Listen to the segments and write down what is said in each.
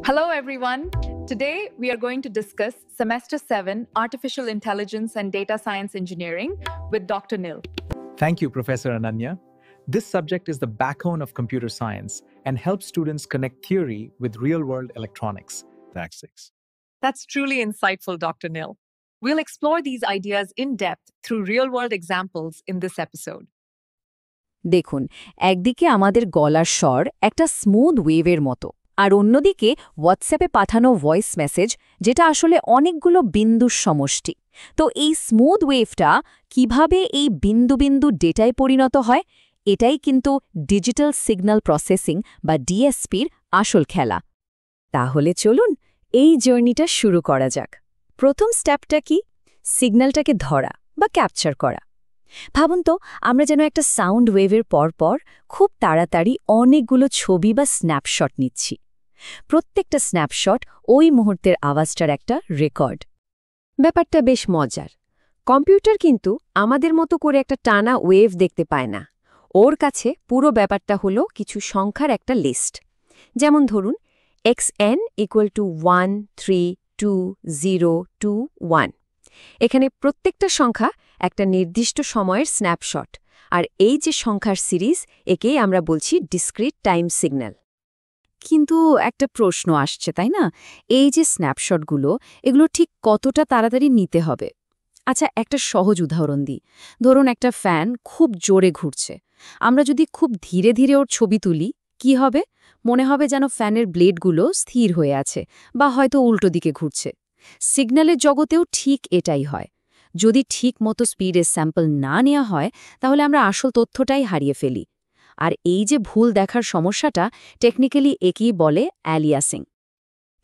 Hello, everyone. Today, we are going to discuss Semester 7 Artificial Intelligence and Data Science Engineering with Dr. Nil. Thank you, Professor Ananya. This subject is the backbone of computer science and helps students connect theory with real-world electronics. Tactics. That's truly insightful, Dr. Nil. We'll explore these ideas in depth through real-world examples in this episode. দেখুন, একদিকে আমাদের গলার স্বর একটা smooth ওয়েভের মতো, আর অন্যদিকে হোয়াটসঅ্যাপে পাঠানো ভয়েস মেসেজ যেটা আসলে অনেকগুলো বিন্দুর সমষ্টি। তো এই স্মুথ ওয়েভটা কিভাবে এই বিন্দু বিন্দু ডেটায় পরিণত হয়, এটাই কিন্তু ডিজিটাল সিগন্যাল প্রসেসিং বা ডিএসপির আসল খেলা। তাহলে চলুন এই জার্নিটা শুরু করা যাক। প্রথম স্টেপটা কি? সিগন্যালটাকে ধরা বা ক্যাপচার করা। ভাবুন তো, আমরা যেন একটা সাউন্ড ওয়েভের পরপর খুব তাড়াতাড়ি অনেকগুলো ছবি বা স্ন্যাপশট নিচ্ছি। প্রত্যেকটা স্ন্যাপশট ওই মুহূর্তের আওয়াজটার একটা রেকর্ড। ব্যাপারটা বেশ মজার। কম্পিউটার কিন্তু আমাদের মতো করে একটা টানা ওয়েভ দেখতে পায় না। ওর কাছে পুরো ব্যাপারটা হলো কিছু সংখ্যার একটা লিস্ট। যেমন ধরুন xn = 1 3 2 0 2 1। এখানে প্রত্যেকটা সংখ্যা একটা নির্দিষ্ট সময়ের স্ন্যাপশট, আর এই যে সংখ্যার সিরিজ, একেই আমরা বলছি ডিসক্রিট টাইম সিগন্যাল। কিন্তু একটা প্রশ্ন আসছে, তাই না? এই যে স্ন্যাপশটগুলো, এগুলো ঠিক কতটা তাড়াতাড়ি নিতে হবে? আচ্ছা, একটা সহজ উদাহরণ দিই। ধরুন একটা ফ্যান খুব জোরে ঘুরছে। আমরা যদি খুব ধীরে ধীরে ওর ছবি তুলি, কি হবে? মনে হবে যেন ফ্যানের ব্লেডগুলো স্থির হয়ে আছে বা হয়তো উল্টো দিকে ঘুরছে। সিগন্যালের জগতেও ঠিক এটাই হয়। যদি ঠিক মতো স্পিডে স্যাম্পল না নেওয়া হয়, তাহলে আমরা আসল তথ্যটাই হারিয়ে ফেলি। আর এই যে ভুল দেখার সমস্যাটা, টেকনিক্যালি একেই বলে অ্যালিয়াসিং।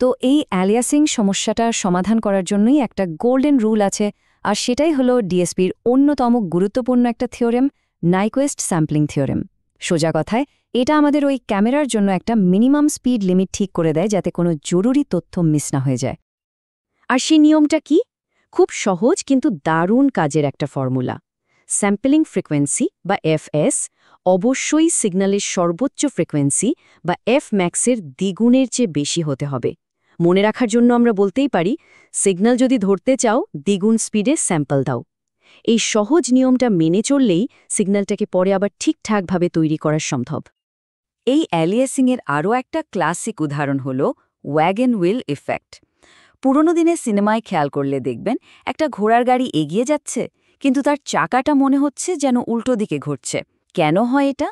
তো এই অ্যালিয়াসিং সমস্যাটা সমাধান করার জন্যই একটা গোল্ডেন রুল আছে, আর সেটাই হলো ডিএসপির অন্যতম গুরুত্বপূর্ণ একটা থিওরেম, নাইকুয়েস্ট স্যাম্পলিং থিওরেম। সোজা কথায়, এটা আমাদের ওই ক্যামেরার জন্য একটা মিনিমাম স্পিড লিমিট ঠিক করে দেয়, যাতে কোনো জরুরি তথ্য মিস না হয়ে যায়। আর সেই নিয়মটা কি? খুব সহজ কিন্তু দারুণ কাজের একটা ফর্মুলা। স্যাম্পলিং ফ্রিকোয়েন্সি বা এফএস অবশ্যই সিগন্যালের সর্বোচ্চ ফ্রিকোয়েন্সি বা এফ ম্যাক্সের দ্বিগুণের চেয়ে বেশি হতে হবে। মনে রাখার জন্য আমরা বলতেই পারি, সিগন্যাল যদি ধরতে চাও, দ্বিগুণ স্পিডে স্যাম্পল দাও। এই সহজ নিয়মটা মেনে চললেই সিগন্যালটাকে পরে আবার ঠিকঠাকভাবে তৈরি করা সম্ভব। এই অ্যালিয়াসিংয়ের আরও একটা ক্লাসিক উদাহরণ হল ওয়াগন হুইল ইফেক্ট। পুরনো দিনে সিনেমায় খেয়াল করলে দেখবেন, একটা ঘোড়ার গাড়ি এগিয়ে যাচ্ছে, কিন্তু তার চাকাটা মনে হচ্ছে যেন উল্টো দিকে ঘুরছে। কেন হয় এটা?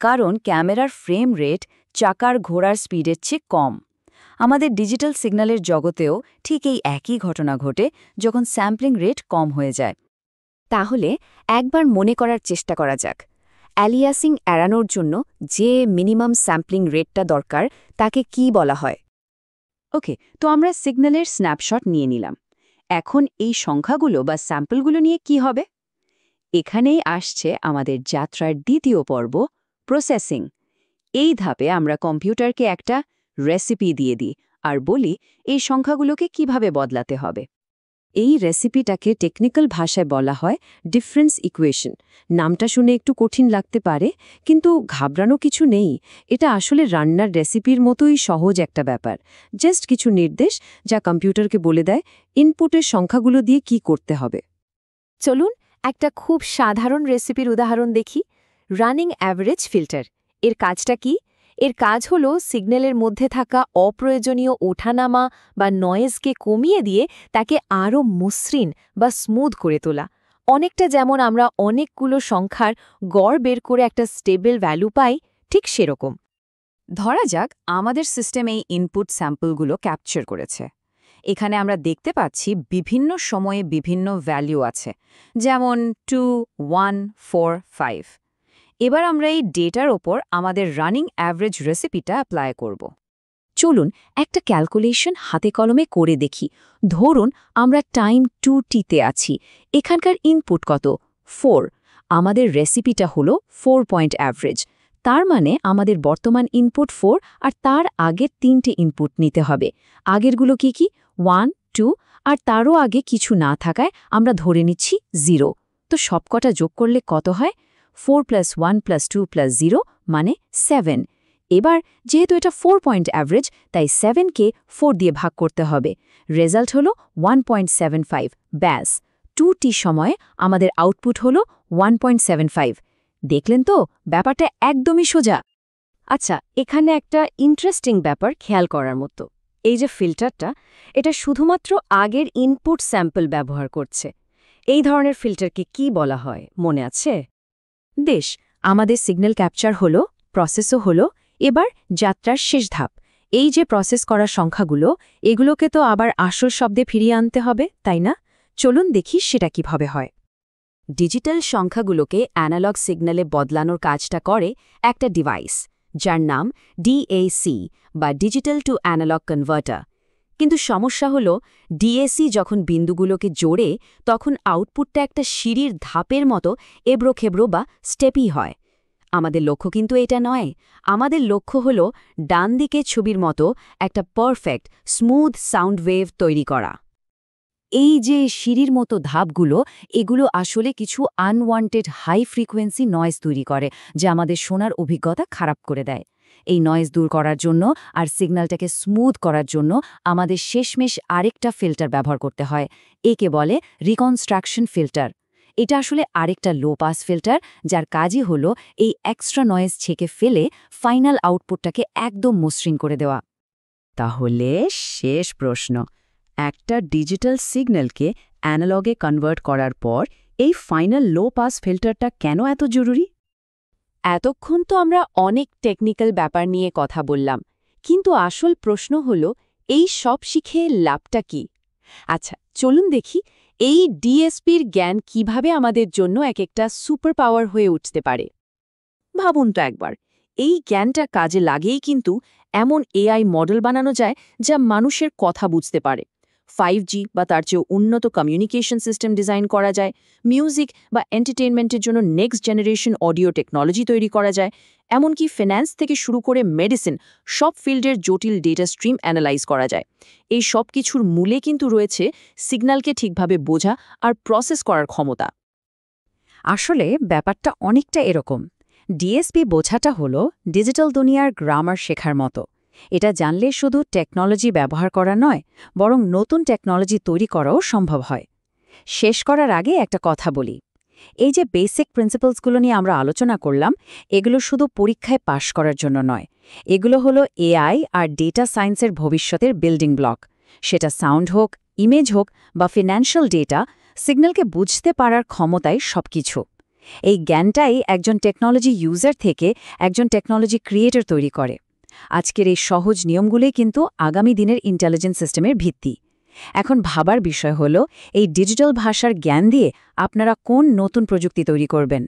কারণ ক্যামেরার ফ্রেম রেট চাকার ঘোড়ার স্পিডের চেয়ে কম। আমাদের ডিজিটাল সিগন্যালের জগতেও ঠিক এই একই ঘটনা ঘটে যখন স্যাম্পলিং রেট কম হয়ে যায়। তাহলে একবার মনে করার চেষ্টা করা যাক। অ্যালিয়াসিং এড়ানোর জন্য যে মিনিমাম স্যাম্পলিং রেটটা দরকার, তাকে কি বলা হয়? ওকে, তো আমরা সিগন্যালের স্ন্যাপশট নিয়ে নিলাম। এখন এই সংখ্যাগুলো বা স্যাম্পলগুলো নিয়ে কি হবে? এখানেই আসছে আমাদের যাত্রার দ্বিতীয় পর্ব, প্রসেসিং। এই ধাপে আমরা কম্পিউটারকে একটা রেসিপি দিয়ে দিই আর বলি এই সংখ্যাগুলোকে কিভাবে বদলাতে হবে। এই রেসিপিটাকে টেকনিক্যাল ভাষায় বলা হয় ডিফারেন্স ইকুয়েশন। নামটা শুনে একটু কঠিন লাগতে পারে, কিন্তু ঘাবড়ানো কিছু নেই। এটা আসলে রান্নার রেসিপির মতোই সহজ একটা ব্যাপার। জাস্ট কিছু নির্দেশ যা কম্পিউটারকে বলে দেয় ইনপুটের সংখ্যাগুলো দিয়ে কি করতে হবে। চলুন একটা খুব সাধারণ রেসিপির উদাহরণ দেখি। Running average filter. এর কাজটা কি? এর কাজ হলো সিগন্যালের মধ্যে থাকা অপ্রয়োজনীয় ওঠানামা বা নয়েজকে কমিয়ে দিয়ে তাকে আরও মসৃণ বা স্মুথ করে তোলা। অনেকটা যেমন আমরা অনেকগুলো সংখ্যার গড় বের করে একটা স্টেবল ভ্যালু পাই, ঠিক সেরকম। ধরা যাক আমাদের সিস্টেম এই ইনপুট স্যাম্পলগুলো ক্যাপচার করেছে। এখানে আমরা দেখতে পাচ্ছি বিভিন্ন সময়ে বিভিন্ন ভ্যালু আছে, যেমন 2 1 4 5। এবার আমরা এই ডেটার ওপর আমাদের রানিং অ্যাভারেজ রেসিপিটা অ্যাপ্লাই করব। চলুন একটা ক্যালকুলেশন হাতে কলমে করে দেখি। ধরুন আমরা টাইম 2t-তে আছি। এখানকার ইনপুট কত? 4। আমাদের রেসিপিটা হলো 4 পয়েন্ট অ্যাভারেজ। তার মানে আমাদের বর্তমান ইনপুট 4 আর তার আগের 3টে ইনপুট নিতে হবে। আগেরগুলো কি কি? 1 2, আর তারও আগে কিছু না থাকায় আমরা ধরে নিচ্ছি 0। তো সবকটা যোগ করলে কত হয়? 4 + 1 + 2 + 0 মানে 7। এবার যেহেতু এটা 4 পয়েন্ট অ্যাভারেজ, তাই 7কে 4 দিয়ে ভাগ করতে হবে। রেজাল্ট হলো 1.75। ব্যাস 2t সময়ে আমাদের আউটপুট হলো 1.75। দেখলেন তো, ব্যাপারটা একদমই সোজা। আচ্ছা, এখানে একটা ইন্টারেস্টিং ব্যাপার খেয়াল করার মতো। এই যে ফিল্টারটা, এটা শুধুমাত্র আগের ইনপুট স্যাম্পল ব্যবহার করছে। এই ধরনের ফিল্টারকে কি বলা হয় মনে আছে? আমাদের সিগন্যাল ক্যাপচার হলো, প্রসেসও হলো, এবার যাত্রার শেষ ধাপ। এই যে প্রসেস করা সংখ্যাগুলো, এগুলোকে তো আবার আসল শব্দে ফিরিয়ে আনতে হবে, তাই না? চলুন দেখি সেটা কিভাবে হয়। ডিজিটাল সংখ্যাগুলোকে অ্যানালগ সিগন্যালে বদলানোর কাজটা করে একটা ডিভাইস, যার নাম DAC বা ডিজিটাল টু অ্যানালগ কনভার্টার। কিন্তু সমস্যা হলো, DAC যখন বিন্দুগুলোকে জোড়ে, তখন আউটপুটটা একটা সিঁড়ির ধাপের মতো এবড়োখেবড়ো বা স্টেপি হয়। আমাদের লক্ষ্য কিন্তু এটা নয়। আমাদের লক্ষ্য হলো ডান দিকে ছবির মতো একটা পারফেক্ট স্মুথ সাউন্ড ওয়েভ তৈরি করা। এই যে সিঁড়ির মতো ধাপগুলো, এগুলো আসলে কিছু আনওয়ান্টেড হাই ফ্রিকোয়েন্সি নয়েজ তৈরি করে, যা আমাদের শোনার অভিজ্ঞতা খারাপ করে দেয়। এই নয়েজ দূর করার জন্য আর সিগন্যালটাকে স্মুথ করার জন্য আমাদের শেষমেশ আরেকটা ফিল্টার ব্যবহার করতে হয়। একে বলে রিকনস্ট্রাকশন ফিল্টার। এটা আসলে আরেকটা লো পাস ফিল্টার, যার কাজই হলো এই এক্সট্রা নয়েজ ছেঁকে ফেলে ফাইনাল আউটপুটটাকে একদম মসৃণ করে দেওয়া। তাহলে শেষ প্রশ্ন, একটা ডিজিটাল সিগন্যালকে অ্যানালগে কনভার্ট করার পর এই ফাইনাল লো পাস ফিল্টারটা কেন এত জরুরি? এতক্ষণ তো আমরা অনেক টেকনিক্যাল ব্যাপার নিয়ে কথা বললাম, কিন্তু আসল প্রশ্ন হল, এই সব শিখে লাভটা কি? আচ্ছা, চলুন দেখি এই ডিএসপির জ্ঞান কিভাবে আমাদের জন্য একটা সুপার পাওয়ার হয়ে উঠতে পারে। ভাবুন তো একবার, এই জ্ঞানটা কাজে লাগেই কিন্তু এমন এআই মডেল বানানো যায় যা মানুষের কথা বুঝতে পারে। 5G বা তার চেয়েও উন্নত কমিউনিকেশন সিস্টেম ডিজাইন করা যায়, মিউজিক বা এন্টারটেইনমেন্টের জন্য নেক্সট জেনারেশন অডিও টেকনোলজি তৈরি করা যায়, এমনকি ফিন্যান্স থেকে শুরু করে মেডিসিন, সব ফিল্ডের জটিল ডেটা স্ট্রিম অ্যানালাইজ করা যায়। এই সব কিছুর মূলে কিন্তু রয়েছে সিগন্যালকে ঠিকভাবে বোঝা আর প্রসেস করার ক্ষমতা। আসলে ব্যাপারটা অনেকটা এরকম। ডিএসপি বোঝাটা হলো ডিজিটাল দুনিয়ার গ্রামার শেখার মতো। এটা জানলে শুধু টেকনোলজি ব্যবহার করা নয়, বরং নতুন টেকনোলজি তৈরি করাও সম্ভব হয়। শেষ করার আগে একটা কথা বলি, এই যে বেসিক প্রিন্সিপালসগুলো নিয়ে আমরা আলোচনা করলাম, এগুলো শুধু পরীক্ষায় পাশ করার জন্য নয়। এগুলো হলো এআই আর ডেটা সায়েন্সের ভবিষ্যতের বিল্ডিং ব্লক। সেটা সাউন্ড হোক, ইমেজ হোক বা ফিন্যান্সিয়াল ডেটা, সিগন্যালকে বুঝতে পারার ক্ষমতাই সবকিছু। এই জ্ঞানটাই একজন টেকনোলজি ইউজার থেকে একজন টেকনোলজি ক্রিয়েটর তৈরি করে। আজকের এই সহজ নিয়মগুলোই কিন্তু আগামী দিনের ইন্টেলিজেন্স সিস্টেমের ভিত্তি। এখন ভাবার বিষয় হলো, এই ডিজিটাল ভাষার জ্ঞান দিয়ে আপনারা কোন নতুন প্রযুক্তি তৈরি করবেন।